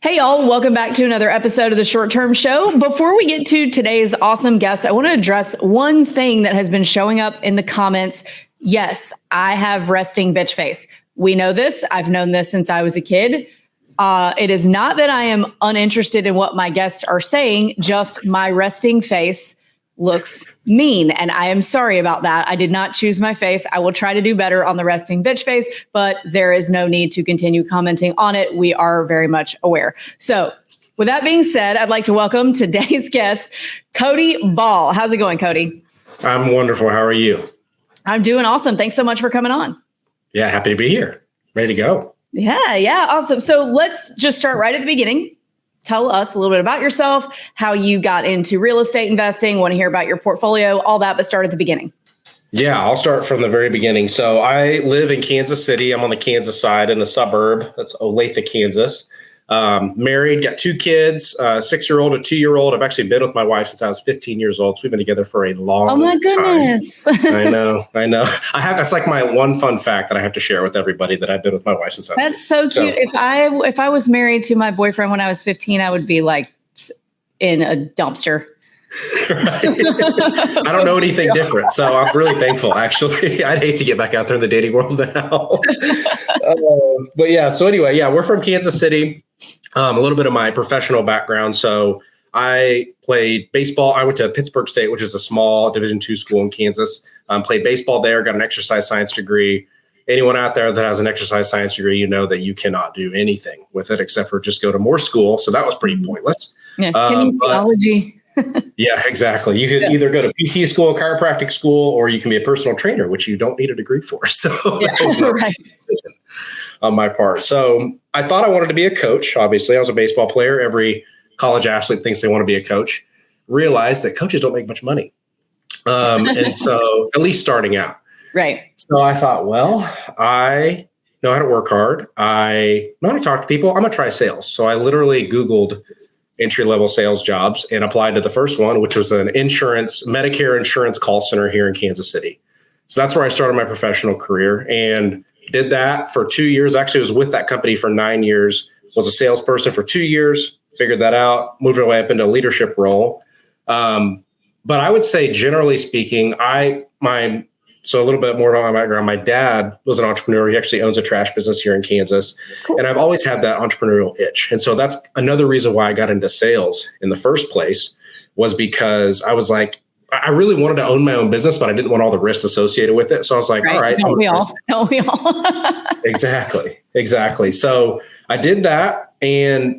Hey, y'all. Welcome back to another episode of the Short Term Show. Before we get to today's awesome guest, I want to address one thing that has been showing up in the comments. Yes, I have resting bitch face. We know this. I've known this since I was a kid. It is not that I am uninterested in what my guests are saying, just my resting face looks mean. And I am sorry about that. I did not choose my face. I will try to do better on the resting bitch face, but there is no need to continue commenting on it. We are very much aware. So with that being said, I'd like to welcome today's guest, Cody Ball. How's it going, Cody? I'm wonderful. How are you? I'm doing awesome. Thanks so much for coming on. Yeah, happy to be here. Ready to go. Yeah, awesome. So let's just start right at the beginning. Tell us a little bit about yourself, how you got into real estate investing, want to hear about your portfolio, all that, but start at the beginning. Yeah, I'll start from the very beginning. So I live in Kansas City. I'm on the Kansas side in the suburb. That's Olathe, Kansas. Married, got two kids, a 6-year-old, a 2-year-old. I've actually been with my wife since I was 15 years old. So we've been together for a long time. Oh my goodness. I know. That's like my one fun fact that I have to share with everybody, that I've been with my wife since I was 15. That's so cute. If I was married to my boyfriend when I was 15, I would be like in a dumpster. Right. I don't know anything different. So I'm really thankful, actually. I'd hate to get back out there in the dating world now. But yeah, so anyway, we're from Kansas City. A little bit of my professional background. So I played baseball. I went to Pittsburgh State, which is a small Division II school in Kansas. Played baseball there, got an exercise science degree. Anyone out there that has an exercise science degree, you know that you cannot do anything with it except for just go to more school. So that was pretty pointless. Yeah, kinesiology. Yeah, exactly. You could either go to PT school, chiropractic school, or you can be a personal trainer, which you don't need a degree for. So that was right. Decision on my part. So I thought I wanted to be a coach. Obviously, I was a baseball player. Every college athlete thinks they want to be a coach. Realized that coaches don't make much money. And so at least starting out. Right. So I thought, well, I know how to work hard. I know how to talk to people. I'm going to try sales. So I literally Googled entry-level sales jobs and applied to the first one, which was an Medicare insurance call center here in Kansas City. So that's where I started my professional career and did that for 2 years. Actually, I was with that company for 9 years, was a salesperson for 2 years, figured that out, moved my way up into a leadership role. But I would say, generally speaking, so a little bit more about my background. My dad was an entrepreneur. He actually owns a trash business here in Kansas. Cool. And I've always had that entrepreneurial itch. And so that's another reason why I got into sales in the first place, was because I was like, I really wanted to own my own business, but I didn't want all the risks associated with it. So I was like, all right. Don't we all? Exactly. So I did that.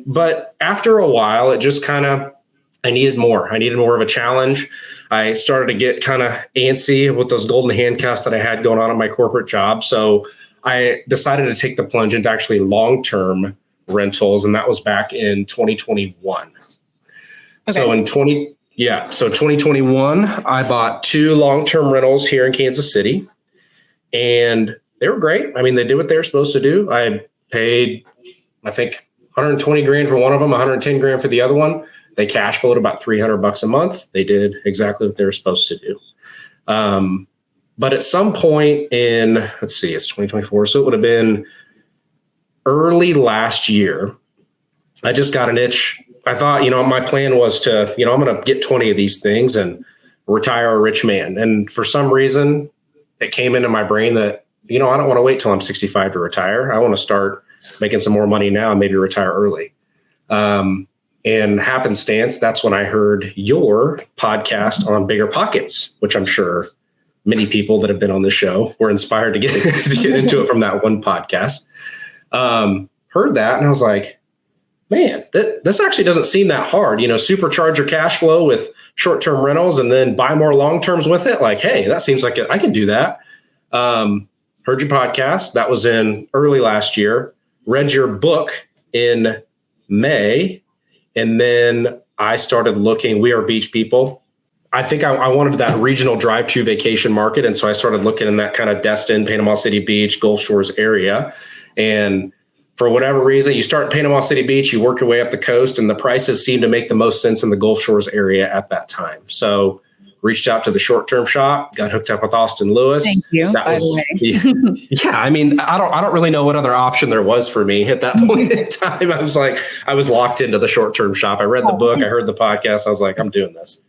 But after a while, it just I needed more. I needed more of a challenge. I started to get kind of antsy with those golden handcuffs that I had going on in my corporate job. So I decided to take the plunge into actually long-term rentals. And that was back in 2021. Okay. So 2021, I bought 2 long-term rentals here in Kansas City, and they were great. I mean, they did what they were supposed to do. I paid, I think, $120,000 for one of them, $110,000 for the other one. They cash flowed about $300 a month. They did exactly what they were supposed to do. But at some point in, it's 2024. So it would have been early last year. I just got an itch. I thought, my plan was to, I'm going to get 20 of these things and retire a rich man. And for some reason, it came into my brain that, I don't want to wait till I'm 65 to retire. I want to start making some more money now and maybe retire early. And happenstance, that's when I heard your podcast on Bigger Pockets, which I'm sure many people that have been on the show were inspired to get into it from that one podcast. Heard that, and I was like, man, this actually doesn't seem that hard. Supercharge your cash flow with short-term rentals and then buy more long-terms with it. Like, hey, that seems like I can do that. Heard your podcast. That was in early last year. Read your book in May. And then I started looking. We are beach people. I think I wanted that regional drive-to vacation market. And so I started looking in that kind of Destin, Panama City Beach, Gulf Shores area. And for whatever reason, you start in Panama City Beach, you work your way up the coast, and the prices seem to make the most sense in the Gulf Shores area at that time. So reached out to the short-term shop, got hooked up with Austin Lewis. Thank you, That by was, the way. yeah, I mean, I don't really know what other option there was for me at that point in time. I was locked into the short-term shop. I read the book, I heard the podcast. I was like, I'm doing this.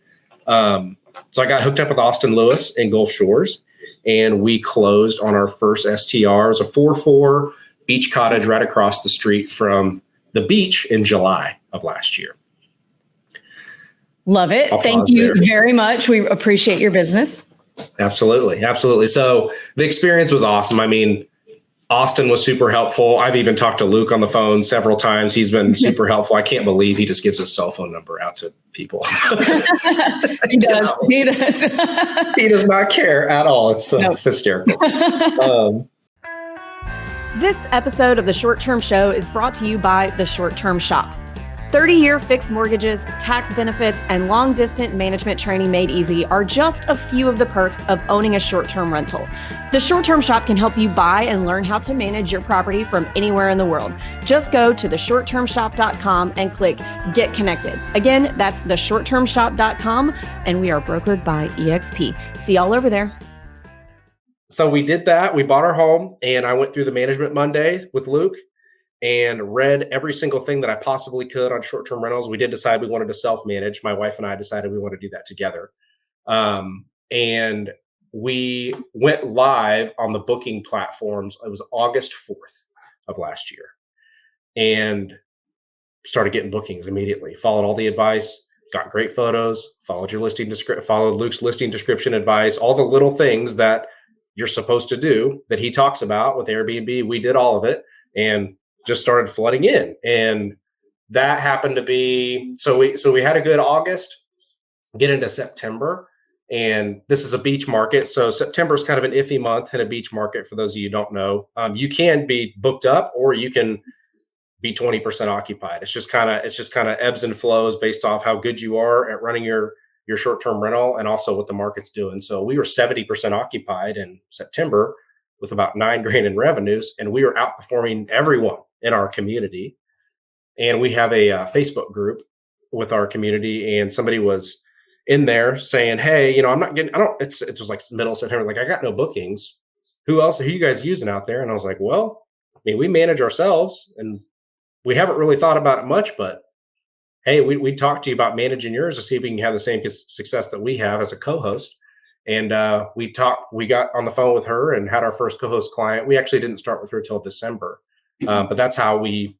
So I got hooked up with Austin Lewis in Gulf Shores, and we closed on our first STR. It was a 4-4 beach cottage right across the street from the beach in July of last year. Love it. Thank you very much. We appreciate your business. Absolutely. Absolutely. So the experience was awesome. I mean, Austin was super helpful. I've even talked to Luke on the phone several times. He's been super helpful. I can't believe he just gives his cell phone number out to people. He does. He does. He does not care at all. It's hysterical. This episode of The Short Term Show is brought to you by The Short Term Shop. 30-year fixed mortgages, tax benefits, and long-distance management training made easy are just a few of the perks of owning a short-term rental. The Short-Term Shop can help you buy and learn how to manage your property from anywhere in the world. Just go to theshorttermshop.com and click Get Connected. Again, that's theshorttermshop.com, and we are brokered by eXp. See y'all over there. So we did that. We bought our home, and I went through the Management Monday with Luke and read every single thing that I possibly could on short-term rentals. We did decide we wanted to self-manage. My wife and I decided we want to do that together. And we went live on the booking platforms. It was August 4th of last year, and started getting bookings immediately. Followed all the advice, got great photos, followed Luke's listing description advice, all the little things that you're supposed to do that he talks about with Airbnb. We did all of it and just started flooding in. And that happened to be, so we had a good August, get into September. And this is a beach market. So September is kind of an iffy month in a beach market. For those of you who don't know, you can be booked up or you can be 20% occupied. It's just kind of ebbs and flows based off how good you are at running your short-term rental and also what the market's doing. So we were 70% occupied in September with about $9,000 in revenues, and we were outperforming everyone in our community. And we have a Facebook group with our community, and somebody was in there saying, hey, it was like middle of September. Like, I got no bookings. Who are you guys using out there? And I was like, well, I mean, we manage ourselves and we haven't really thought about it much, but hey, we talked to you about managing yours to see if we can have the same success that we have as a co-host. And we got on the phone with her and had our first co-host client. We actually didn't start with her till December. But that's how we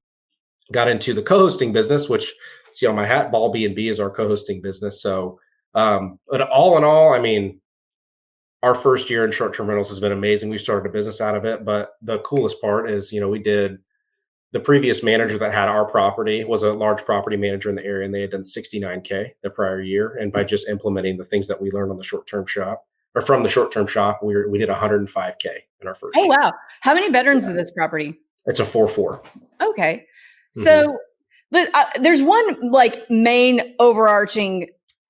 got into the co-hosting business, which, see on my hat, Ball B&B is our co-hosting business. So, but all in all, I mean, our first year in short-term rentals has been amazing. We started a business out of it, but the coolest part is, the previous manager that had our property was a large property manager in the area, and they had done $69K the prior year. And by just implementing the things that we learned on the short-term shop or from the short-term shop, we did $105K in our first year. Wow. How many bedrooms is this property? It's a 4-4. Okay. So there's one main overarching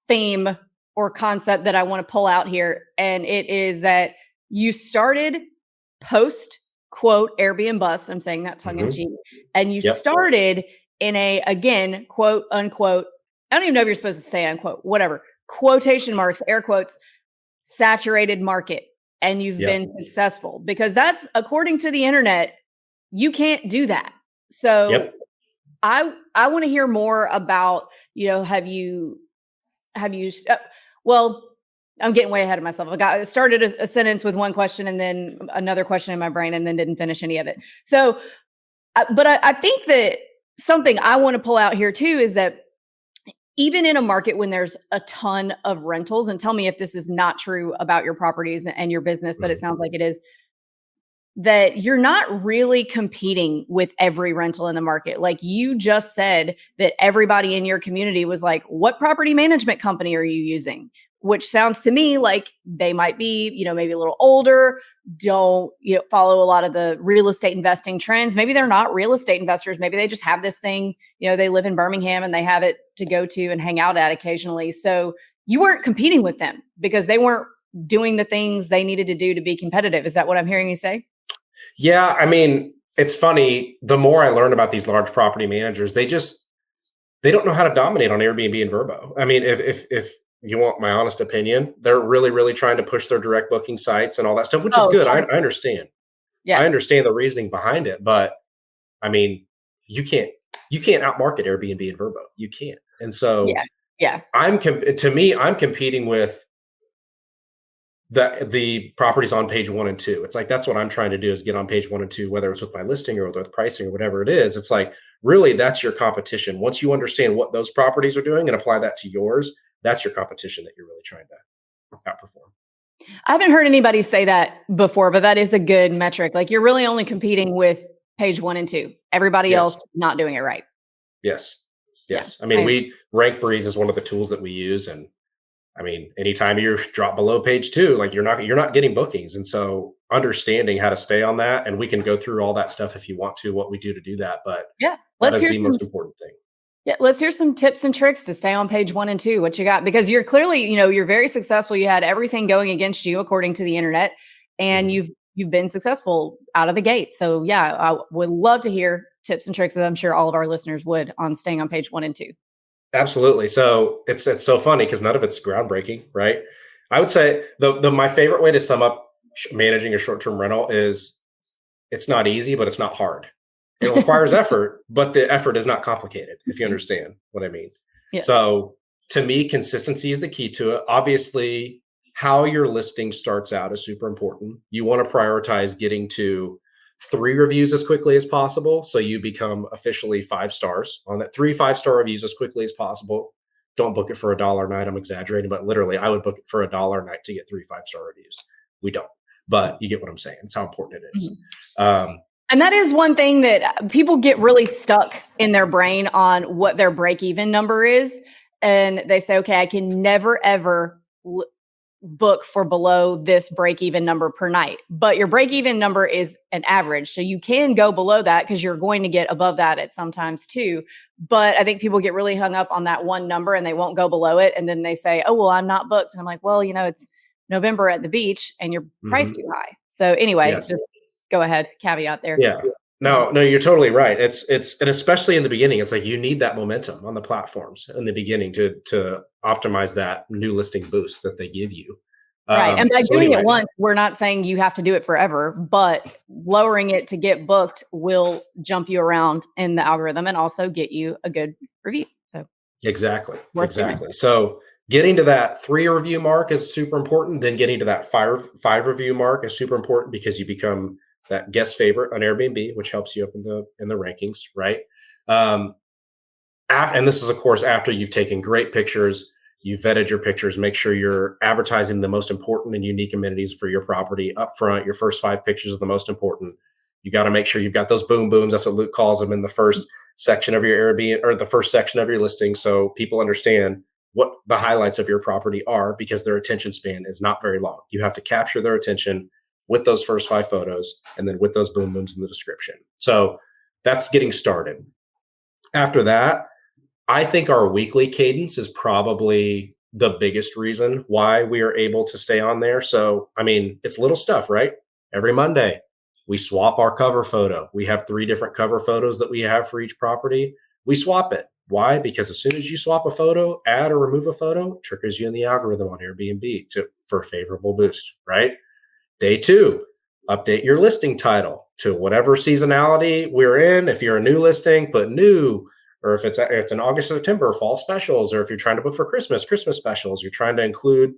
theme or concept that I want to pull out here. And it is that you started post quote Airbnb bust. I'm saying that tongue in cheek. And you started in a, again, quote unquote, I don't even know if you're supposed to say unquote, whatever, quotation marks, air quotes, saturated market. And you've been successful because that's, according to the internet, you can't do that. So I want to hear more about, well, I'm getting way ahead of myself. I started a sentence with one question and then another question in my brain and then didn't finish any of it. So, but I think that something I want to pull out here too is that even in a market when there's a ton of rentals, and tell me if this is not true about your properties and your business, but it sounds like it is, that you're not really competing with every rental in the market. Like you just said that everybody in your community was like, what property management company are you using? Which sounds to me like they might be, maybe a little older, don't follow a lot of the real estate investing trends. Maybe they're not real estate investors. Maybe they just have this thing, they live in Birmingham and they have it to go to and hang out at occasionally. So you weren't competing with them because they weren't doing the things they needed to do to be competitive. Is that what I'm hearing you say? Yeah. I mean, it's funny. The more I learn about these large property managers, they don't know how to dominate on Airbnb and Vrbo. I mean, if you want my honest opinion, they're really, really trying to push their direct booking sites and all that stuff, which is Oh, good. I totally. understand. Yeah. I understand the reasoning behind it, but I mean, you can't you can't outmarket Airbnb and Vrbo. You can't. And Yeah. so Yeah. to me, I'm competing with the properties on page 1 and 2. It's like that's what I'm trying to do is get on page 1 and 2, whether it's with my listing or with pricing or whatever it is. It's like really that's your competition. Once you understand what those properties are doing and apply that to yours, that's your competition that you're really trying to outperform. I haven't heard anybody say that before, but that is a good metric. Like you're really only competing with page 1 and 2. Everybody Yes. else not doing it right. Yes. Yeah. Yes. I mean, we Rank Breeze is one of the tools that we use, and I mean, anytime you drop below page 2, like you're not getting bookings. And so understanding how to stay on that, and we can go through all that stuff if you want to, what we do to do that. But Yeah. that Let's is hear the some most important thing. Yeah, let's hear some tips and tricks to stay on page 1 and 2. What you got? Because you're clearly, you're very successful. You had everything going against you according to the internet, and Mhm. you've been successful out of the gate. So yeah, I would love to hear tips and tricks, as I'm sure all of our listeners would, on staying on page 1 and 2. Absolutely. So it's so funny because none of it's groundbreaking, right? I would say the my favorite way to sum up managing a short-term rental is it's not easy, but it's not hard. It requires effort, but the effort is not complicated, if you understand what I mean. Yes. So to me, consistency is the key to it. Obviously, how your listing starts out is super important. You want to prioritize getting to 3 reviews as quickly as possible. So you become officially 5 stars on that 3 5-star reviews as quickly as possible. Don't book it for $1 a night. I'm exaggerating, but literally I would book it for $1 a night to get 3 5-star reviews. We don't, but you get what I'm saying. It's how important it is. Um, And that is one thing that people get really stuck in their brain on what their break even number is. And they say, okay, I can never, ever book for below this break even number per night. But your break even number is an average. So you can go below that because you're going to get above that at sometimes too. But I think people get really hung up on that one number and they won't go below it. And then they say, oh, well, I'm not booked. And I'm like, well, it's November at the beach and you're priced mhm. too high. So anyway, Yes. just go ahead, caveat there. Yeah. No, you're totally right. And especially in the beginning, it's like you need that momentum on the platforms in the beginning to optimize that new listing boost that they give you. Right. And by So doing it anyway, once, we're not saying you have to do it forever, but lowering it to get booked will jump you around in the algorithm and also get you a good review. So exactly, worth doing. exactly. So getting to that 3 review mark is super important. Then getting to that five review mark is super important because you become that guest favorite on Airbnb, which helps you up in the rankings, right? Um, and this is of course after you've taken great pictures, you've vetted your pictures, make sure you're advertising the most important and unique amenities for your property up front. Your first 5 pictures are the most important. You got to make sure you've got those boom booms, that's what Luke calls them, in the first section of your Airbnb or the first section of your listing, so people understand what the highlights of your property are, because their attention span is not very long. You have to capture their attention with those first 5 photos and then with those boom booms in the description. So that's getting started. After that, I think our weekly cadence is probably the biggest reason why we are able to stay on there. So, I mean, it's little stuff, right? Every Monday, we swap our cover photo. We have 3 different cover photos that we have for each property. We swap it. Why? Because as soon as you swap a photo, add or remove a photo, it triggers you in the algorithm on Airbnb for a favorable boost, right? Day 2, update your listing title to whatever seasonality we're in. If you're a new listing, put new, or if it's an August, September, fall specials, or if you're trying to book for Christmas specials, you're trying to include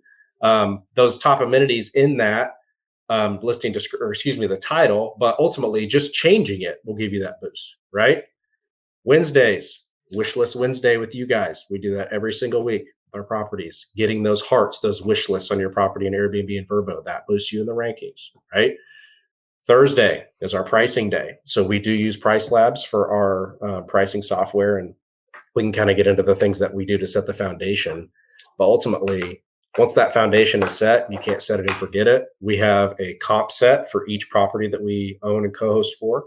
those top amenities in that listing, or excuse me, the title. But ultimately, just changing it will give you that boost, right? Wednesdays, wish list Wednesday with you guys. We do that every single week with our properties. Getting those hearts, those wish lists on your property in Airbnb and Vrbo, that boosts you in the rankings, right? Thursday is our pricing day. So we do use Price Labs for our pricing software, and we can kind of get into the things that we do to set the foundation. But ultimately, once that foundation is set, you can't set it and forget it. We have a comp set for each property that we own and co-host for,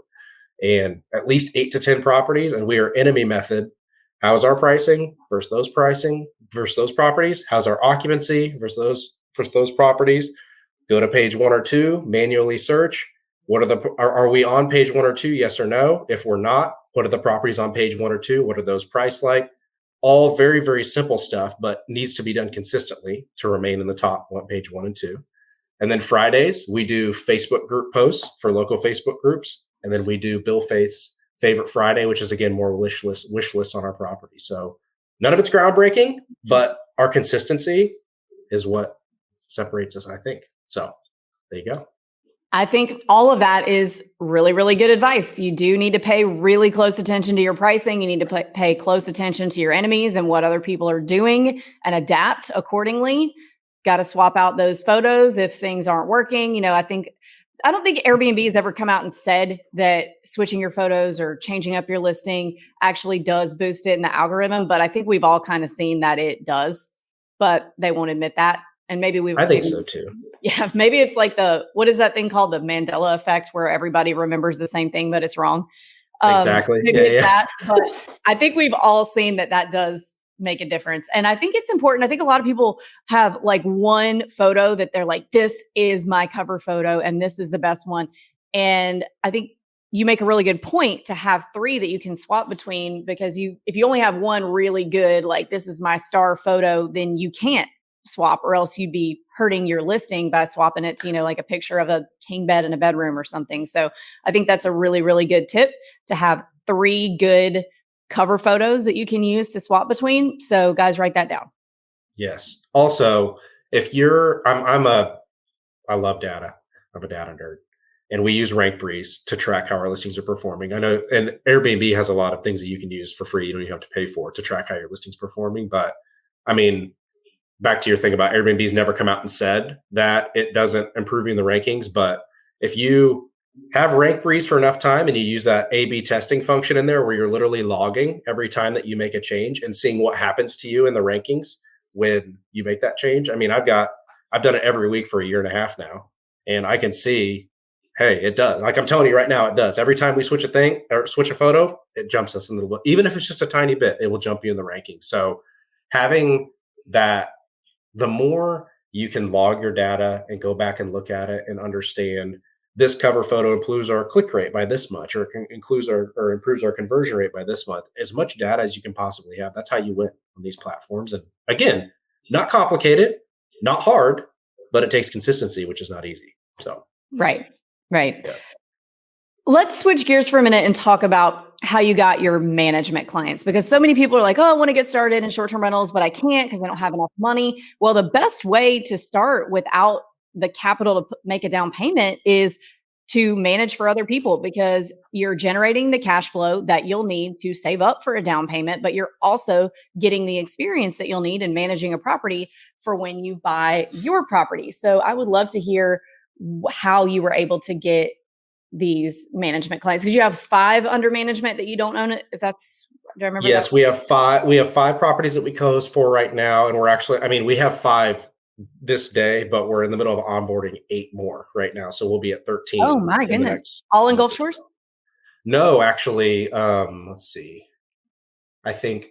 and at least 8 to 10 properties. And we are enemy method. How's our pricing versus those properties? How's our occupancy versus those properties? Go to page 1 or 2, manually search. Are we on page 1 or 2? Yes or no. If we're not, what are the properties on page 1 or 2? What are those priced like? all very, very simple stuff, but needs to be done consistently to remain in the top page 1 and 2. And then Fridays, we do Facebook group posts for local Facebook groups. And then we do Bill Faith's Favorite Friday, which is again more wish lists on our property. So none of it's groundbreaking, but our consistency is what separates us, I think. So there you go. I think all of that is really, really good advice. You do need to pay really close attention to your pricing. You need to pay close attention to your enemies and what other people are doing and adapt accordingly. Got to swap out those photos if things aren't working. I don't think Airbnb has ever come out and said that switching your photos or changing up your listing actually does boost it in the algorithm, but I think we've all kind of seen that it does, but they won't admit that. And maybe I think so too. Yeah, maybe it's like what is that thing called? The Mandela effect, where everybody remembers the same thing, but it's wrong. Exactly. That, but I think we've all seen that does make a difference. And I think it's important. I think a lot of people have like one photo that they're like, this is my cover photo and this is the best one. And I think you make a really good point to have 3 that you can swap between, because if you only have one really good, like this is my star photo, then you can't swap, or else you'd be hurting your listing by swapping it to, like a picture of a king bed in a bedroom or something. So I think that's a really, really good tip to have 3 good cover photos that you can use to swap between. So guys, write that down. Yes. Also, if I love data. I'm a data nerd, and we use RankBreeze to track how our listings are performing. I know, and Airbnb has a lot of things that you can use for free. You don't even have to pay for to track how your listing's performing. But I mean, back to your thing about Airbnb's never come out and said that it doesn't improving the rankings. But if you have RankBreeze for enough time and you use that A/B testing function in there where you're literally logging every time that you make a change and seeing what happens to you in the rankings when you make that change. I mean, I've done it every week for a year and a half now, and I can see, hey, it does. Like I'm telling you right now, it does. Every time we switch a thing or switch a photo, it jumps us a little bit. Even if it's just a tiny bit, it will jump you in the rankings. So having that, the more you can log your data and go back and look at it and understand this cover photo improves our click rate by this much, or improves our conversion rate by this much, as much data as you can possibly have. That's how you win on these platforms. And again, not complicated, not hard, but it takes consistency, which is not easy. So, right. Yeah. Let's switch gears for a minute and talk about how you got your management clients, because so many people are like, oh, I want to get started in short-term rentals, but I can't because I don't have enough money. Well, the best way to start without the capital to make a down payment is to manage for other people, because you're generating the cash flow that you'll need to save up for a down payment, but you're also getting the experience that you'll need in managing a property for when you buy your property. So I would love to hear how you were able to get these management clients, because you have 5 under management that you don't own it. If that's, do I remember? Yes, we have 5. We have 5 properties that we co-host for right now, and we're actually, I mean, we have 5 this day, but we're in the middle of onboarding 8 more right now, so we'll be at 13. Oh my goodness! All in Gulf Shores? No, actually, let's see. I think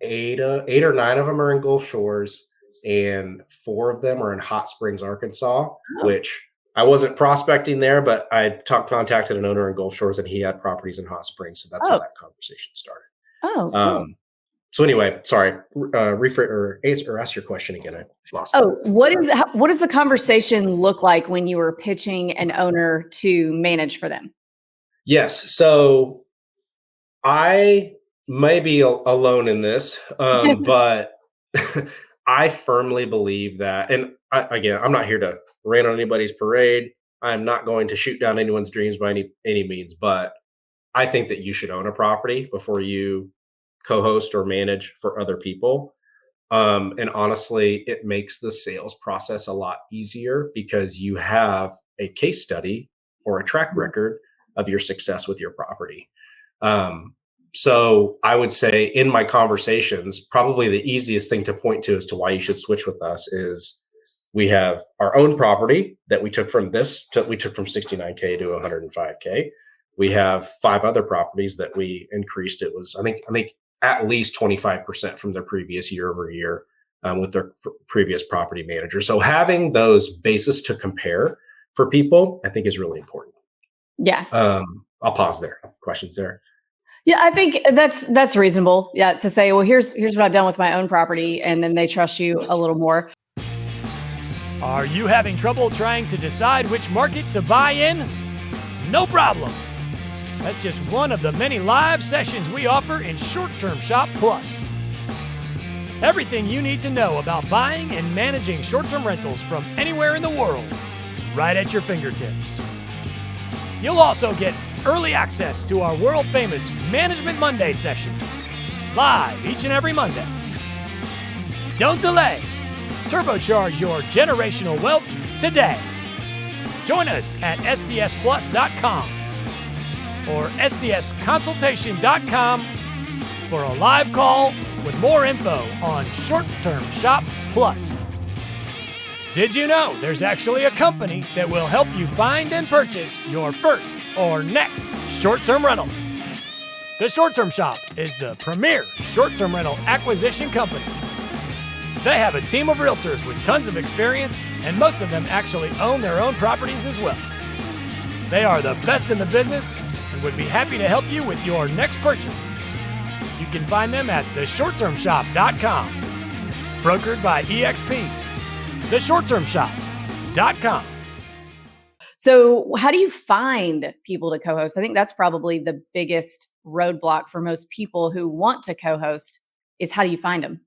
8 or 9 of them are in Gulf Shores, and 4 of them are in Hot Springs, Arkansas, which I wasn't prospecting there, but I contacted an owner in Gulf Shores, and he had properties in Hot Springs, so that's how that conversation started. Oh, cool. So anyway, sorry, ask your question again. I lost it. What does the conversation look like when you were pitching an owner to manage for them? Yes, so I may be alone in this, but I firmly believe that, and again, I'm not here to rain on anybody's parade. I'm not going to shoot down anyone's dreams by any means, but I think that you should own a property before you co-host or manage for other people. And honestly, it makes the sales process a lot easier because you have a case study or a track record of your success with your property. So I would say in my conversations, probably the easiest thing to point to as to why you should switch with us is we have our own property that we took from 69K to 105K. We have 5 other properties that we increased. It was, I think at least 25% from their previous year over year with their previous property manager. So having those bases to compare for people, I think is really important. Yeah. I'll pause there. Questions there? Yeah, I think that's reasonable. Yeah, to say, well, here's what I've done with my own property, and then they trust you a little more. Are you having trouble trying to decide which market to buy in? No problem. That's just one of the many live sessions we offer in Short Term Shop Plus. Everything you need to know about buying and managing short-term rentals from anywhere in the world, right at your fingertips. You'll also get early access to our world-famous Management Monday sessions, live each and every Monday. Don't delay. Turbocharge your generational wealth today. Join us at stsplus.com or stsconsultation.com for a live call with more info on Short Term Shop Plus. Did you know there's actually a company that will help you find and purchase your first or next short-term rental? The Short Term Shop is the premier short-term rental acquisition company. They have a team of realtors with tons of experience, and most of them actually own their own properties as well. They are the best in the business and would be happy to help you with your next purchase. You can find them at theshorttermshop.com, brokered by EXP. Theshorttermshop.com. So how do you find people to co-host? I think that's probably the biggest roadblock for most people who want to co-host is how do you find them?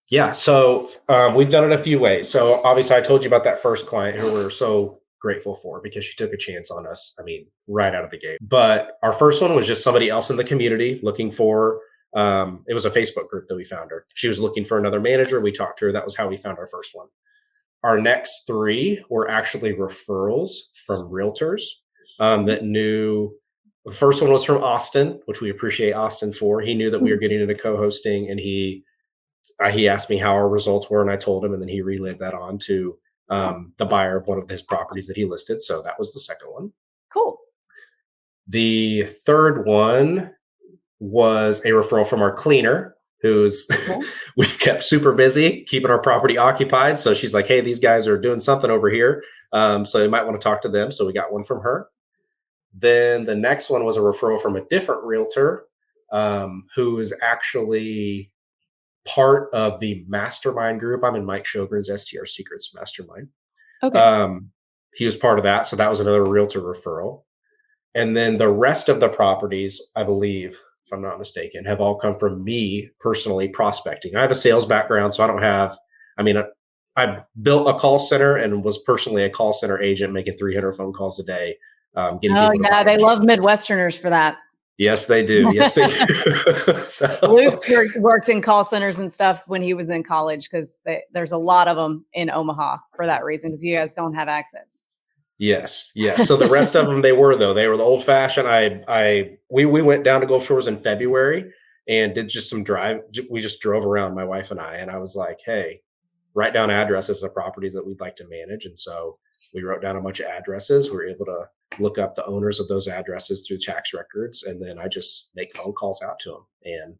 Yeah. So we've done it a few ways. So obviously I told you about that first client who we're so grateful for because she took a chance on us. I mean, right out of the gate. But our first one was just somebody else in the community looking for, it was a Facebook group that we found her. She was looking for another manager. We talked to her. That was how we found our first one. Our next three were actually referrals from realtors that knew. The first one was from Austin, which we appreciate Austin for. He knew that we were getting into co-hosting, and he asked me how our results were, and I told him, and then he relayed that on to the buyer of one of his properties that he listed. So that was the second one. Cool. The third one was a referral from our cleaner, who's we've kept super busy, keeping our property occupied. So she's like, hey, these guys are doing something over here. So you might want to talk to them. So we got one from her. Then the next one was a referral from a different realtor who is actually part of the mastermind group. I'm in Mike Sjogren's STR Secrets mastermind. Okay. He was part of that. So that was another realtor referral. And then the rest of the properties, I believe, if I'm not mistaken, have all come from me personally prospecting. I have a sales background, so I built a call center and was personally a call center agent making 300 phone calls a day. They love Midwesterners for that. Yes, they do. Yes, they do. Luke worked in call centers and stuff when he was in college because there's a lot of them in Omaha for that reason because you guys don't have accents. Yes. So the rest of them, they were the old fashioned. We went down to Gulf Shores in February and did just some drive. We just drove around, my wife and I was like, hey, write down addresses of properties that we'd like to manage. And so we wrote down a bunch of addresses. We were able to look up the owners of those addresses through tax records. And then I just make phone calls out to them. And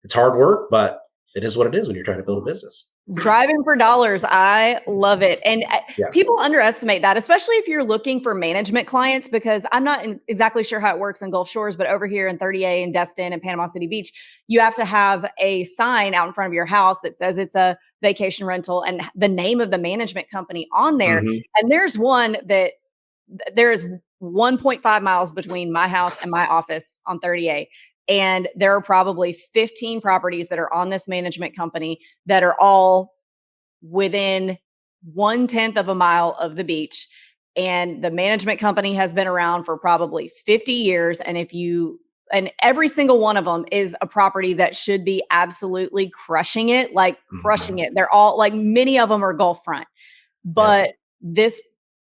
it's hard work, but it is what it is when you're trying to build a business. Driving for dollars. I love it. And people underestimate that, especially if you're looking for management clients, because I'm not exactly sure how it works in Gulf Shores, but over here in 30A and Destin and Panama City Beach, you have to have a sign out in front of your house that says it's a vacation rental and the name of the management company on there. Mm-hmm. And there's one that there is 1.5 miles between my house and my office on 30A. And there are probably 15 properties that are on this management company that are all within 1/10 of a mile of the beach. And the management company has been around for probably 50 years. And every single one of them is a property that should be absolutely crushing it, like crushing it. They're all like, many of them are Gulf front, but this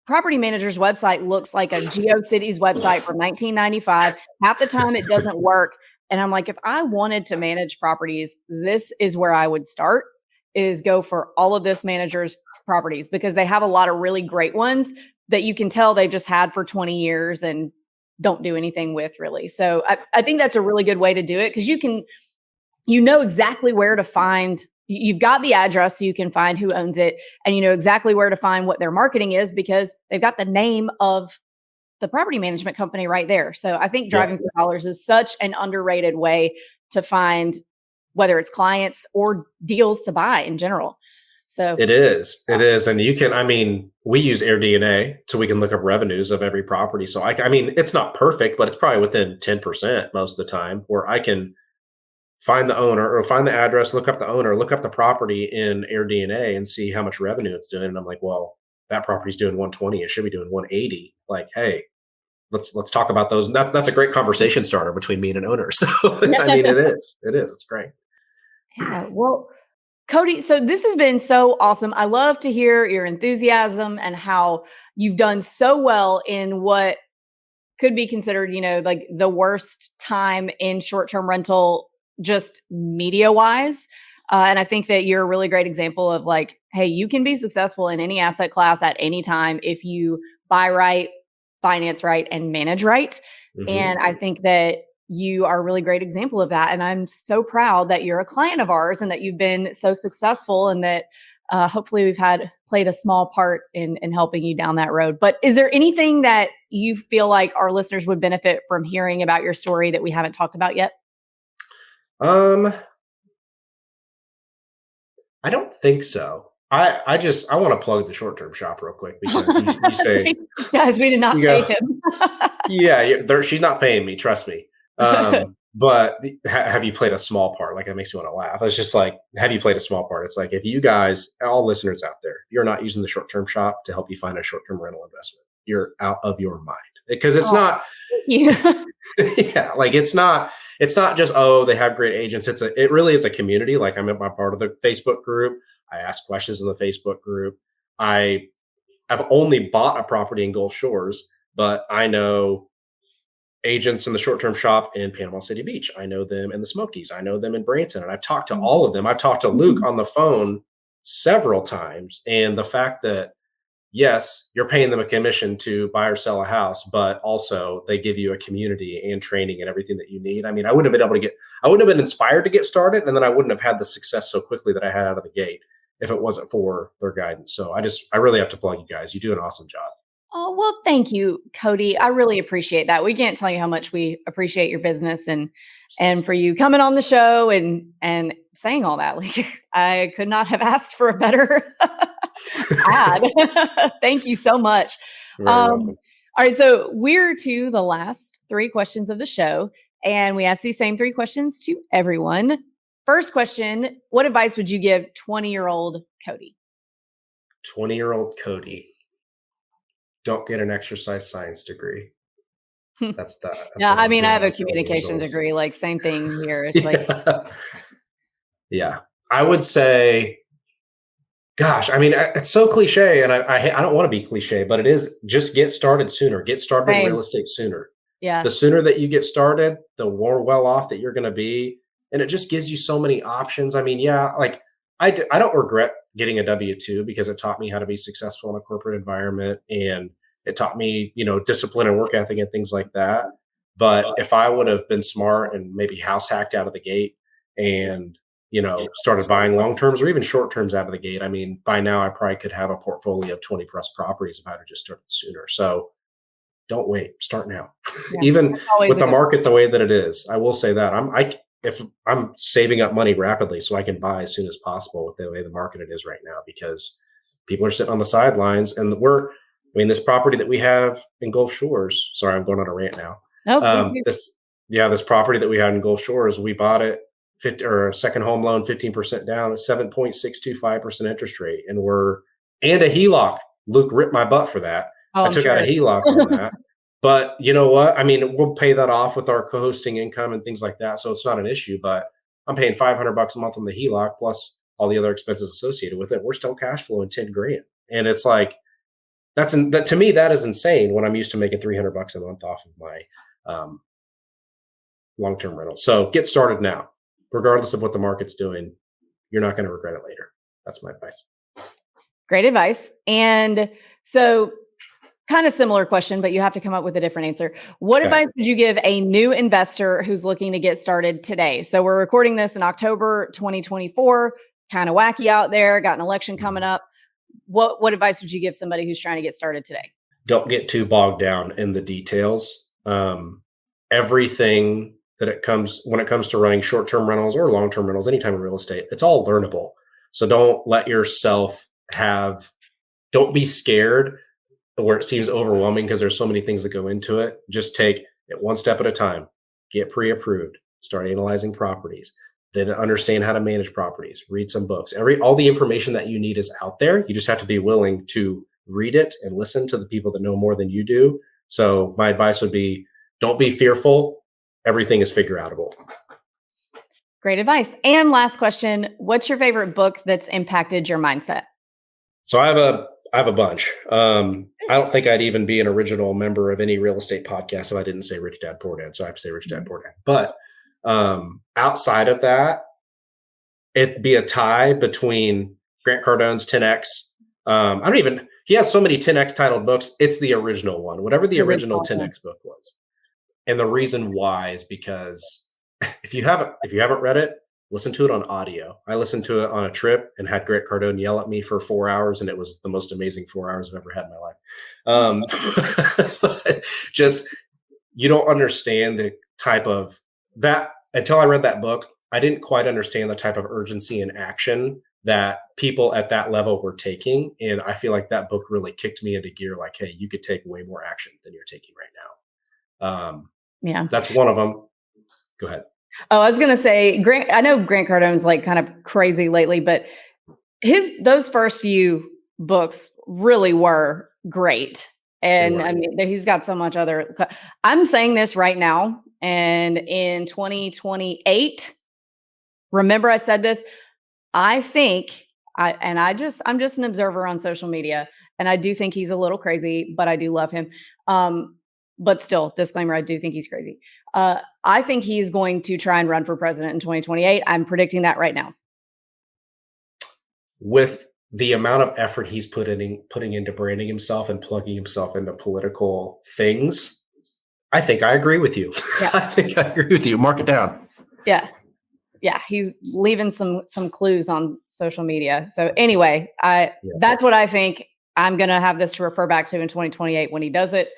property manager's website looks like a GeoCities website from 1995. Half the time it doesn't work. And I'm like, if I wanted to manage properties, this is where I would start, is go for all of this manager's properties, because they have a lot of really great ones that you can tell they've just had for 20 years and don't do anything with really. So I think that's a really good way to do it, because you know exactly where to find. You've got the address so you can find who owns it, and you know exactly where to find what their marketing is because they've got the name of the property management company right there. So I think driving for dollars is such an underrated way to find whether it's clients or deals to buy in general. So It is. It is. And you can, I mean, we use AirDNA so we can look up revenues of every property. So I mean, it's not perfect, but it's probably within 10% most of the time where I can find the owner or find the address, look up the owner, look up the property in AirDNA and see how much revenue it's doing. And I'm like, well, that property's doing 120. It should be doing 180. Like, hey, let's talk about those. And that's a great conversation starter between me and an owner. So I mean, it is. It is. It's great. yeah, well, Cody, so this has been so awesome. I love to hear your enthusiasm and how you've done so well in what could be considered, like the worst time in short-term rental, just media wise. And I think that you're a really great example of like, hey, you can be successful in any asset class at any time if you buy right, finance right, and manage right. And I think that you are a really great example of that. And I'm so proud that you're a client of ours and that you've been so successful and that hopefully we've played a small part in helping you down that road. But is there anything that you feel like our listeners would benefit from hearing about your story that we haven't talked about yet? I don't think so. I want to plug the short-term shop real quick because you say, guys, we did not pay him. she's not paying me. Trust me. But have you played a small part? Like, it makes me want to laugh. It's just like, have you played a small part? It's like, if you guys, all listeners out there, you're not using the short-term shop to help you find a short-term rental investment, you're out of your mind because it's not, like it's not just, oh, they have great agents. It really is a community. Like, I'm at my part of the Facebook group. I ask questions in the Facebook group. I've only bought a property in Gulf Shores, but I know agents in the short-term shop in Panama City Beach. I know them in the Smokies. I know them in Branson. And I've talked to all of them. I've talked to Luke on the phone several times. And the fact that, yes, you're paying them a commission to buy or sell a house, but also they give you a community and training and everything that you need. I mean, I wouldn't have been inspired to get started. And then I wouldn't have had the success so quickly that I had out of the gate if it wasn't for their guidance. So I really have to plug you guys. You do an awesome job. Oh, well, thank you, Cody. I really appreciate that. We can't tell you how much we appreciate your business and for you coming on the show and saying all that. Like, I could not have asked for a better ad. Thank you so much. All right, so we're to the last 3 questions of the show, and we ask these same 3 questions to everyone. First question, what advice would you give 20-year-old Cody? 20-year-old Cody. Don't get an exercise science degree. That's that. Yeah, I mean, I have a communications degree, like same thing here. It's like, yeah, I would say, gosh, I mean, it's so cliche, and I don't want to be cliche, but it is just get started sooner. Get started in real estate sooner. Yeah. The sooner that you get started, the more well off that you're going to be, and it just gives you so many options. I mean, yeah, like I don't regret getting a W-2 because it taught me how to be successful in a corporate environment, and it taught me, discipline and work ethic and things like that. But if I would have been smart and maybe house hacked out of the gate and, started buying long terms or even short terms out of the gate, I mean, by now I probably could have a portfolio of 20 plus properties if I had just started sooner. So don't wait, start now. Yeah, Even with the market the way that it is, I will say that if I'm saving up money rapidly so I can buy as soon as possible with the way the market it is right now, because people are sitting on the sidelines and this property that we have in Gulf Shores, sorry, I'm going on a rant now. No, this property that we had in Gulf Shores, we bought it a second home loan, 15% down, a 7.625% interest rate. And a HELOC. Luke ripped my butt for that. I took out a HELOC on that. But you know what? I mean, we'll pay that off with our co-hosting income and things like that. So it's not an issue, but I'm paying $500 a month on the HELOC plus all the other expenses associated with it. We're still cash flowing $10,000. And it's like, that to me, that is insane when I'm used to making $300 a month off of my long-term rental. So get started now, regardless of what the market's doing. You're not going to regret it later. That's my advice. Great advice. And so, kind of similar question, but you have to come up with a different answer. What advice would you give a new investor who's looking to get started today? So we're recording this in October 2024, kind of wacky out there, got an election coming up. What advice would you give somebody who's trying to get started today? don't get too bogged down in the details. Everything when it comes to running short-term rentals or long-term rentals, anytime in real estate, it's all learnable. So don't let yourself don't be scared where it seems overwhelming because there's so many things that go into it. Just take it one step at a time. Get pre-approved, start analyzing properties, then understand how to manage properties, read some books. All the information that you need is out there. You just have to be willing to read it and listen to the people that know more than you do. So my advice would be, don't be fearful. Everything is figure outable. Great advice. And last question, what's your favorite book that's impacted your mindset? So I have a bunch. I don't think I'd even be an original member of any real estate podcast if I didn't say Rich Dad Poor Dad. So I have to say Rich Dad Poor Dad. But outside of that, it'd be a tie between Grant Cardone's 10X. He has so many 10X titled books. It's the original one, whatever the original 10X book was. And the reason why is because if you haven't read it, listen to it on audio. I listened to it on a trip and had Grant Cardone yell at me for 4 hours, and it was the most amazing 4 hours I've ever had in my life. Just, you don't understand the type of that until I read that book. I didn't quite understand the type of urgency and action that people at that level were taking. And I feel like that book really kicked me into gear. Like, hey, you could take way more action than you're taking right now. Yeah, that's one of them. Go ahead. Oh, I was going to say, I know Grant Cardone's like kind of crazy lately, but those first few books really were great. And I mean, he's got so much other, I'm saying this right now. And in 2028, remember I said this, I think I'm just an observer on social media, and I do think he's a little crazy, but I do love him. But still, disclaimer, I do think he's crazy. I think he's going to try and run for president in 2028. I'm predicting that right now. With the amount of effort he's putting into branding himself and plugging himself into political things, I think I agree with you. Yeah. I think I agree with you. Mark it down. Yeah. Yeah. He's leaving some clues on social media. So anyway, that's what I think I'm going to have this to refer back to in 2028 when he does it.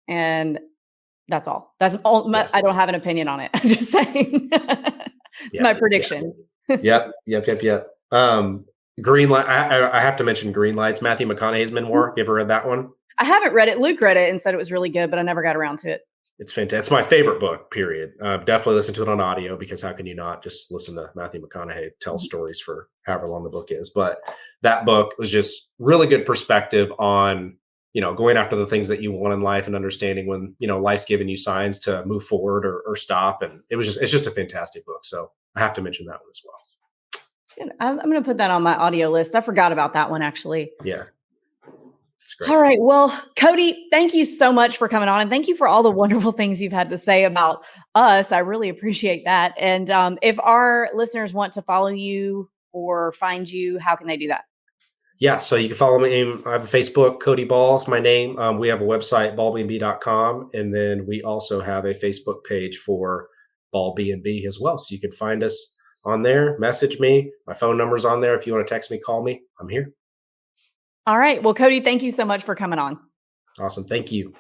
And that's all. That's all. Yes. I don't have an opinion on it. I'm just saying. It's my prediction. Yep. Green Light. I have to mention Green Lights, Matthew McConaughey's memoir. You ever read that one? I haven't read it. Luke read it and said it was really good, but I never got around to it. It's fantastic. It's my favorite book, period. Definitely listen to it on audio, because how can you not just listen to Matthew McConaughey tell stories for however long the book is? But that book was just really good perspective on, going after the things that you want in life and understanding when, life's giving you signs to move forward or stop. And it's just a fantastic book. So I have to mention that one as well. Good. I'm going to put that on my audio list. I forgot about that one, actually. Yeah. It's great. All right. Well, Cody, thank you so much for coming on, and thank you for all the wonderful things you've had to say about us. I really appreciate that. And if our listeners want to follow you or find you, how can they do that? Yeah, so you can follow me. I have a Facebook, Cody Ball's my name. We have a website, ballbnb.com. And then we also have a Facebook page for Ball BNB as well. So you can find us on there, message me. My phone number's on there. If you want to text me, call me. I'm here. All right. Well, Cody, thank you so much for coming on. Awesome. Thank you.